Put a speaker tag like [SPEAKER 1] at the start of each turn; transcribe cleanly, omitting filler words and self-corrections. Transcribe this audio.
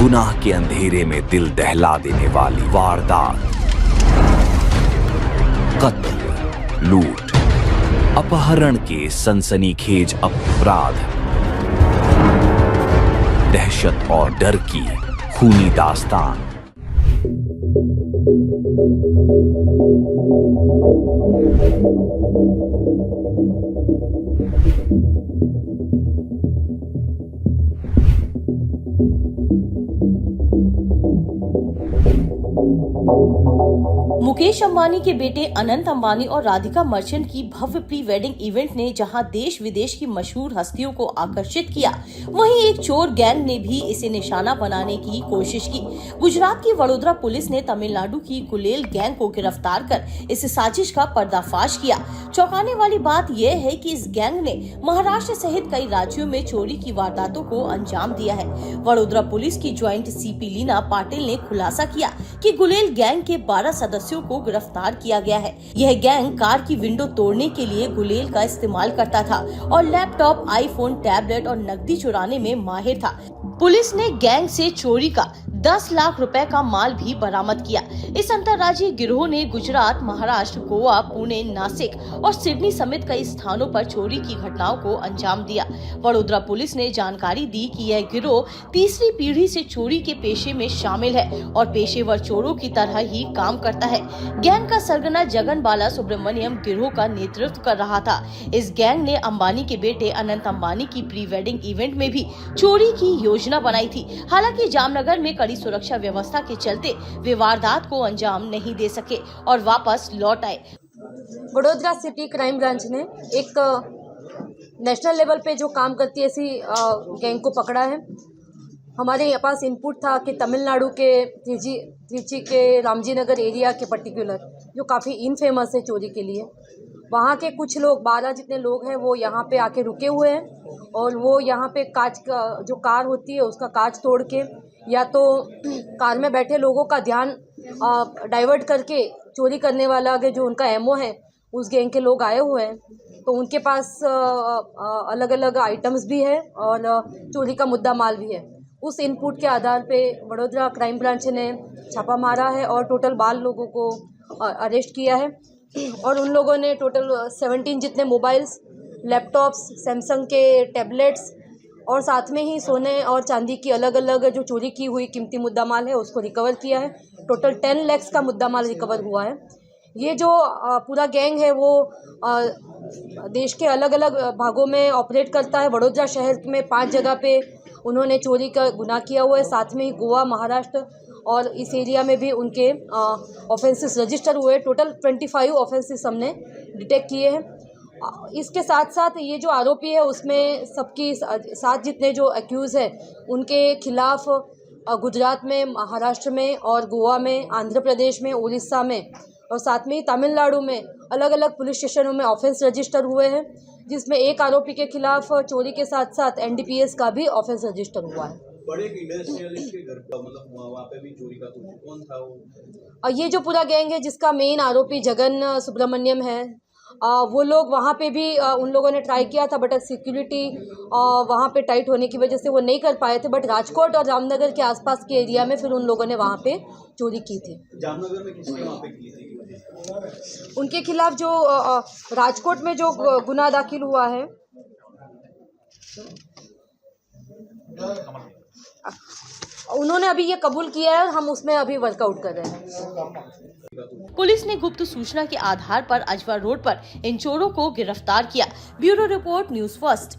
[SPEAKER 1] गुनाह के अंधेरे में दिल दहला देने वाली वारदात, कत्ल, लूट, अपहरण के सनसनीखेज अपराध, दहशत और डर की खूनी दास्तान।
[SPEAKER 2] मुकेश अंबानी के बेटे अनंत अंबानी और राधिका मर्चेंट की भव्य प्री वेडिंग इवेंट ने जहां देश विदेश की मशहूर हस्तियों को आकर्षित किया, वहीं एक चोर गैंग ने भी इसे निशाना बनाने की कोशिश की। गुजरात की वडोदरा पुलिस ने तमिलनाडु की गुलेल गैंग को गिरफ्तार कर इस साजिश का पर्दाफाश किया। चौंकाने वाली बात यह है कि इस गैंग ने महाराष्ट्र सहित कई राज्यों में चोरी की वारदातों को अंजाम दिया है। वडोदरा पुलिस की ज्वाइंट सीपी लीना पाटिल ने खुलासा किया कि गुलेल गैंग के 12 सदस्यों को गिरफ्तार किया गया है। यह गैंग कार की विंडो तोड़ने के लिए गुलेल का इस्तेमाल करता था और लैपटॉप, आईफोन, टैबलेट और नकदी चुराने में माहिर था। पुलिस ने गैंग से चोरी का 10 लाख रुपए का माल भी बरामद किया। इस अंतर्राज्यीय गिरोह ने गुजरात, महाराष्ट्र, गोवा, पुणे, नासिक और सिडनी समेत कई स्थानों पर चोरी की घटनाओं को अंजाम दिया। वडोदरा पुलिस ने जानकारी दी कि यह गिरोह तीसरी पीढ़ी से चोरी के पेशे में शामिल है और पेशेवर चोरों की तरह ही काम करता है। गैंग का सरगना जगन बाला सुब्रमण्यम गिरोह का नेतृत्व कर रहा था। इस गैंग ने अंबानी के बेटे अनंत अंबानी की प्री वेडिंग इवेंट में भी चोरी की योजना बनाई थी। हालांकि जामनगर में कड़ी सुरक्षा व्यवस्था के चलते वे वारदात को अंजाम नहीं दे सके और वापस लौट आए।
[SPEAKER 3] वडोदरा सिटी क्राइम ब्रांच ने एक नेशनल लेवल पे जो काम करती है ऐसी गैंग को पकड़ा है। हमारे यहाँ पास इनपुट था कि तमिलनाडु के त्रिची के रामजी नगर एरिया के पर्टिकुलर जो काफ़ी इनफेमस है चोरी के लिए, वहाँ के कुछ लोग 12 जितने लोग हैं वो यहाँ पे आके रुके हुए हैं और वो यहाँ पे कांच का जो कार होती है उसका कांच तोड़ के या तो कार में बैठे लोगों का ध्यान डाइवर्ट करके चोरी करने वाला के जो उनका एमओ है उस गैंग के लोग आए हुए हैं। तो उनके पास अलग अलग आइटम्स भी है और चोरी का मुद्दा माल भी है। उस इनपुट के आधार पे वडोदरा क्राइम ब्रांच ने छापा मारा है और टोटल 12 लोगों को अरेस्ट किया है और उन लोगों ने टोटल 17 जितने मोबाइल्स, लैपटॉप्स, सैमसंग के टैबलेट्स और साथ में ही सोने और चांदी की अलग अलग जो चोरी की हुई कीमती मुद्दा माल है उसको रिकवर किया है। टोटल 10 लाख का मुद्दा माल रिकवर हुआ है। ये जो पूरा गैंग है वो देश के अलग अलग भागों में ऑपरेट करता है। वडोदरा शहर में 5 जगह पे उन्होंने चोरी का गुनाह किया हुआ है। साथ में ही गोवा, महाराष्ट्र और इस एरिया में भी उनके ऑफेंसेस रजिस्टर हुए। टोटल 25 ऑफेंसेस हमने डिटेक्ट किए हैं। इसके साथ साथ ये जो आरोपी है उसमें सबकी 7 जितने जो एक्यूज़ है उनके खिलाफ गुजरात में, महाराष्ट्र में और गोवा में, आंध्र प्रदेश में, उड़ीसा में और साथ में ही तमिलनाडु में अलग अलग पुलिस स्टेशनों में ऑफेंस रजिस्टर हुए हैं, जिसमें एक आरोपी के खिलाफ चोरी के साथ साथ एनडीपीएस का भी ऑफेंस रजिस्टर हुआ है।
[SPEAKER 4] बड़े इंडस्ट्रियलिस्ट के घर पर मतलब वहाँ पे भी चोरी का कौन था वो?
[SPEAKER 3] ये जो पूरा गैंग है जिसका मेन आरोपी जगन सुब्रमण्यम है, वो लोग वहाँ पे भी उन लोगों ने ट्राई किया था बट सिक्योरिटी वहाँ पे टाइट होने की वजह से वो नहीं कर पाए थे। बट राजकोट और जामनगर के आसपास के एरिया में फिर उन लोगों ने वहाँ पे चोरी की थी।
[SPEAKER 4] जामनगर में किसने वहाँ पे की थी?
[SPEAKER 3] उनके खिलाफ जो राजकोट में जो गुनाह दाखिल हुआ है उन्होंने अभी ये कबूल किया है। हम उसमें अभी वर्कआउट कर रहे हैं।
[SPEAKER 2] पुलिस ने गुप्त सूचना के आधार पर अजवा रोड पर इन चोरों को गिरफ्तार किया। Bureau report, news first.